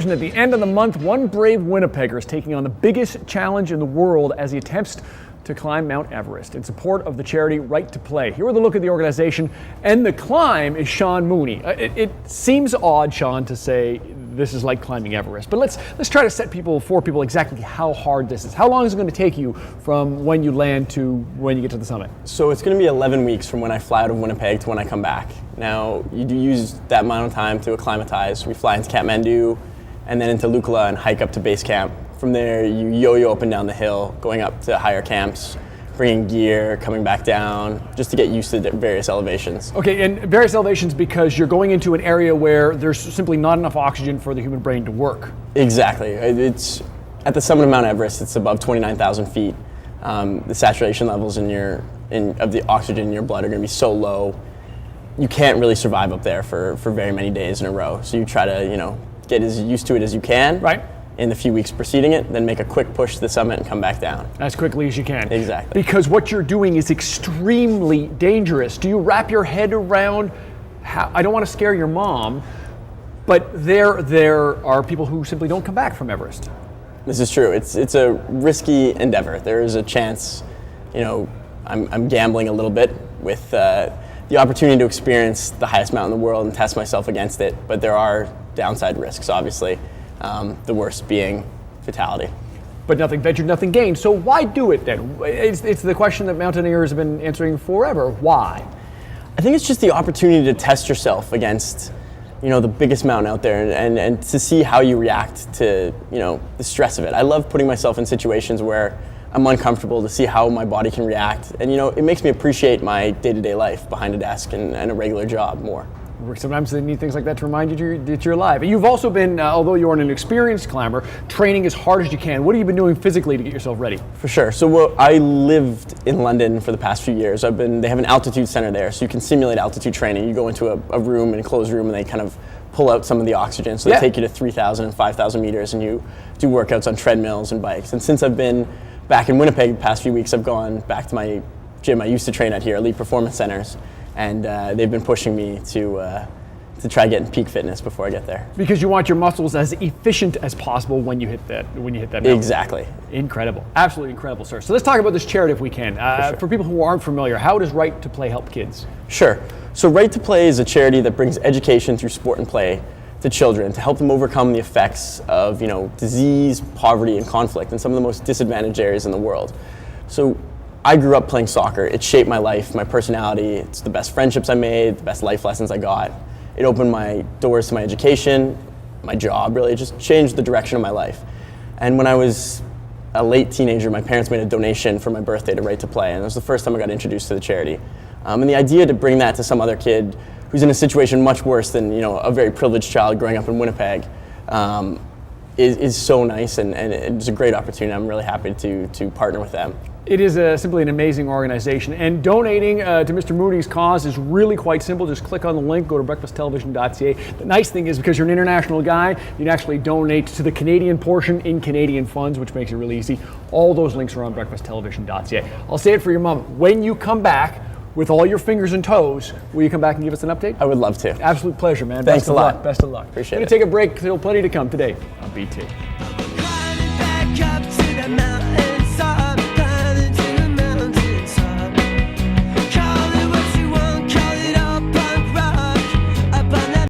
At the end of the month, one brave Winnipegger is taking on the biggest challenge in the world as he attempts to climb Mount Everest in support of the charity Right to Play. Here with a look at the organization and the climb is Sean Mooney. It seems odd, Sean, to say this is like climbing Everest, but let's try to set for people exactly how hard this is. How long is it going to take you from when you land to when you get to the summit? So it's going to be 11 weeks from when I fly out of Winnipeg to when I come back. Now, you do use that amount of time to acclimatize. We fly into Kathmandu and then into Lukla and hike up to base camp. From there, you yo-yo up and down the hill, going up to higher camps, bringing gear, coming back down, just to get used to various elevations. Okay, and various elevations because you're going into an area where there's simply not enough oxygen for the human brain to work. Exactly. It's at the summit of Mount Everest. It's above 29,000 feet. The saturation levels of the oxygen in your blood are going to be so low, you can't really survive up there for very many days in a row. So you try to, get as used to it as you can. Right. In the few weeks preceding it, then make a quick push to the summit and come back down. As quickly as you can. Exactly. Because what you're doing is extremely dangerous. Do you wrap your head around how, I don't want to scare your mom, but there are people who simply don't come back from Everest. This is true. It's a risky endeavor. There is a chance, I'm gambling a little bit with the opportunity to experience the highest mountain in the world and test myself against it, but there are downside risks, obviously. The worst being fatality. But nothing ventured, nothing gained. So why do it then? It's the question that mountaineers have been answering forever. Why? I think it's just the opportunity to test yourself against, the biggest mountain out there and to see how you react to, the stress of it. I love putting myself in situations where I'm uncomfortable to see how my body can react. And, it makes me appreciate my day-to-day life behind a desk and a regular job more. Sometimes they need things like that to remind you that you're alive. You've also been, although you're an experienced climber, training as hard as you can. What have you been doing physically to get yourself ready? For sure. So I lived in London for the past few years. They have an altitude center there, so you can simulate altitude training. You go into a room, an enclosed room, and they kind of pull out some of the oxygen. So they take you to 3,000 and 5,000 meters, and you do workouts on treadmills and bikes. And since I've been back in Winnipeg the past few weeks, I've gone back to my gym I used to train at here, Elite Performance Centers. And they've been pushing me to try getting peak fitness before I get there. Because you want your muscles as efficient as possible when you hit that mountain. Exactly. Incredible. Absolutely incredible, sir. So let's talk about this charity if we can. For people who aren't familiar, how does Right to Play help kids? Sure. So Right to Play is a charity that brings education through sport and play to children to help them overcome the effects of disease, poverty, and conflict in some of the most disadvantaged areas in the world. So I grew up playing soccer. It shaped my life, my personality. It's the best friendships I made, the best life lessons I got. It opened my doors to my education, my job, really. It just changed the direction of my life. And when I was a late teenager, my parents made a donation for my birthday to Right to Play, and it was the first time I got introduced to the charity. And the idea to bring that to some other kid who's in a situation much worse than a very privileged child growing up in Winnipeg is so nice, and it's a great opportunity. I'm really happy to partner with them. It is simply an amazing organization, and donating to Mr. Mooney's cause is really quite simple. Just click on the link, go to breakfasttelevision.ca. The nice thing is, because you're an international guy, you can actually donate to the Canadian portion in Canadian funds, which makes it really easy. All those links are on breakfasttelevision.ca. I'll say it for your mom. When you come back with all your fingers and toes, will you come back and give us an update? I would love to. Absolute pleasure, man. Thanks a lot. Best of luck. Appreciate it. Going to take a break. Still plenty to come today on BT. Climbing back up to the mountain.